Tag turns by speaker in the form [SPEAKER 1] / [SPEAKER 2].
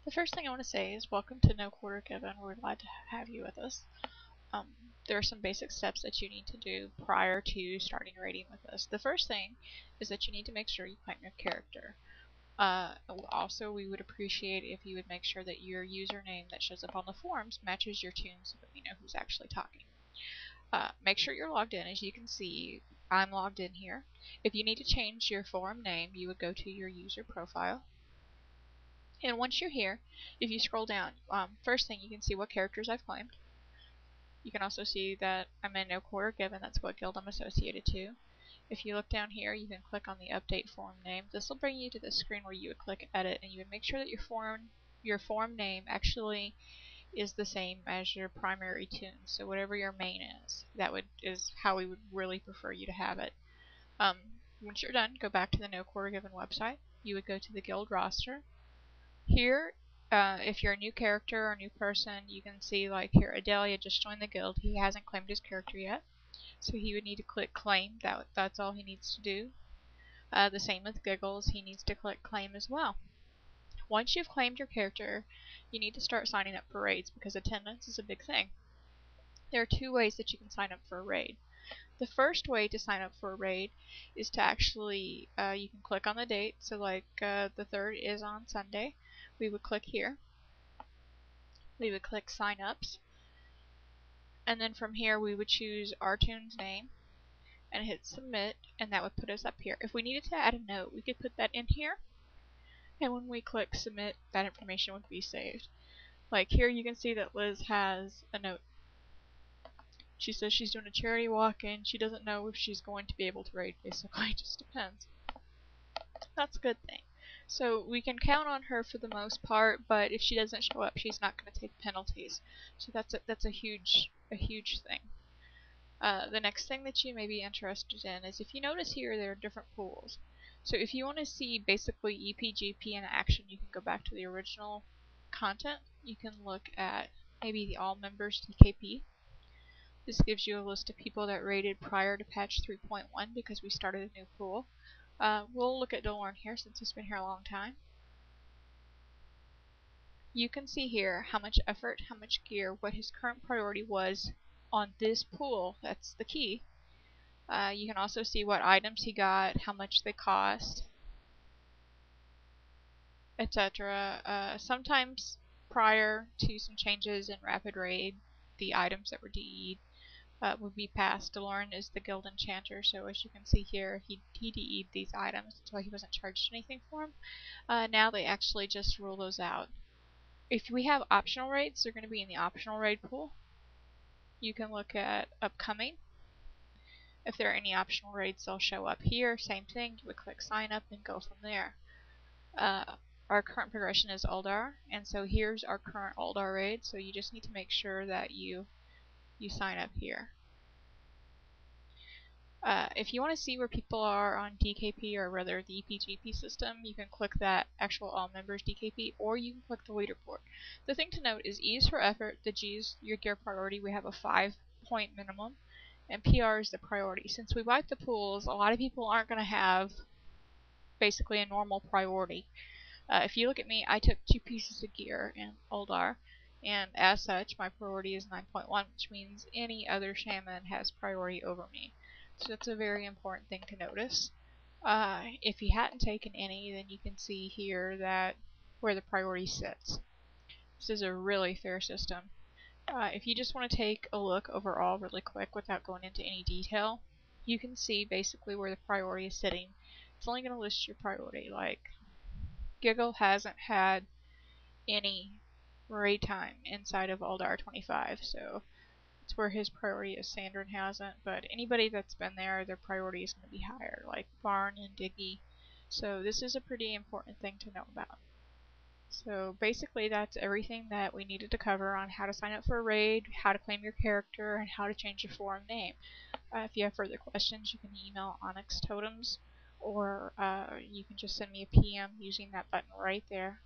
[SPEAKER 1] The first thing I want to say is welcome to No Quarter Given. We're glad to have you with us. There are some basic steps that you need to do prior to starting raiding with us. The first thing is that you need to make sure you claim your character. Also, we would appreciate if you would make sure that your username that shows up on the forums matches your tune so that we know who's actually talking. Make sure you're logged in. As you can see, I'm logged in here. If you need to change your forum name, you would go to your user profile. And once you're here, if you scroll down, first thing you can see what characters I've claimed. You can also see that I'm in No Quarter Given, that's what guild I'm associated to. If you look down here, you can click on the update forum name. This will bring you to the screen where you would click edit, and you would make sure that your forum name actually is the same as your primary tune. So whatever your main is, is how we would really prefer you to have it. Once you're done, go back to the No Quarter Given website. You would go to the guild roster. Here, if you're a new character or a new person, you can see like here, Adelia just joined the guild. He hasn't claimed his character yet, so he would need to click claim. That's all he needs to do. The same with Giggles, he needs to click claim as well. Once you've claimed your character, you need to start signing up for raids because attendance is a big thing. There are two ways that you can sign up for a raid. The first way to sign up for a raid is to actually, you can click on the date. So like the 3rd is on Sunday. We would click here. We would click sign ups. And then from here we would choose our tune's name and hit submit, and that would put us up here. If we needed to add a note, we could put that in here. And when we click submit, that information would be saved. Like here you can see that Liz has a note. She says she's doing a charity walk-in. She doesn't know if she's going to be able to raid, basically. It just depends. That's a good thing. So we can count on her for the most part, but if she doesn't show up, she's not going to take penalties. So that's a huge thing. The next thing that you may be interested in is if you notice here there are different pools. So if you want to see basically EPGP in action, you can go back to the original content. You can look at maybe the all members DKP. This gives you a list of people that raided prior to patch 3.1 because we started a new pool. We'll look at Dolorn here since he's been here a long time. You can see here how much effort, how much gear, what his current priority was on this pool. That's the key. You can also see what items he got, how much they cost, etc. Sometimes prior to some changes in Rapid Raid, the items that were DE'd would be passed. Dolorn is the guild enchanter, so as you can see here, he DE'd these items. That's why he wasn't charged anything for them. Now they actually just rule those out. If we have optional raids, they're going to be in the optional raid pool. You can look at upcoming. If there are any optional raids, they'll show up here. Same thing, you would click sign up and go from there. Our current progression is Uldar, and so here's our current Uldar raid, so you just need to make sure that you sign up here. If you want to see where people are on DKP, or rather the EPGP system, you can click that actual all members DKP, or you can click the leaderboard. The thing to note is E is for effort, the G is your gear priority. We have a 5-point minimum, and PR is the priority. Since we wiped the pools, a lot of people aren't going to have basically a normal priority. If you look at me, I took 2 pieces of gear in Uldar, and as such, my priority is 9.1, which means any other shaman has priority over me. So that's a very important thing to notice. If he hadn't taken any, then you can see here that where the priority sits. This is a really fair system. If you just want to take a look overall really quick without going into any detail, you can see basically where the priority is sitting. It's only going to list your priority. Like, Giggle hasn't had any raid time inside of Uldar 25, so that's where his priority is. Sandrin hasn't, but anybody that's been there, their priority is going to be higher, like Barn and Diggy. So this is a pretty important thing to know about. So basically that's everything that we needed to cover on how to sign up for a raid, how to claim your character, and how to change your forum name. If you have further questions, you can email Onyx Totems, or you can just send me a PM using that button right there.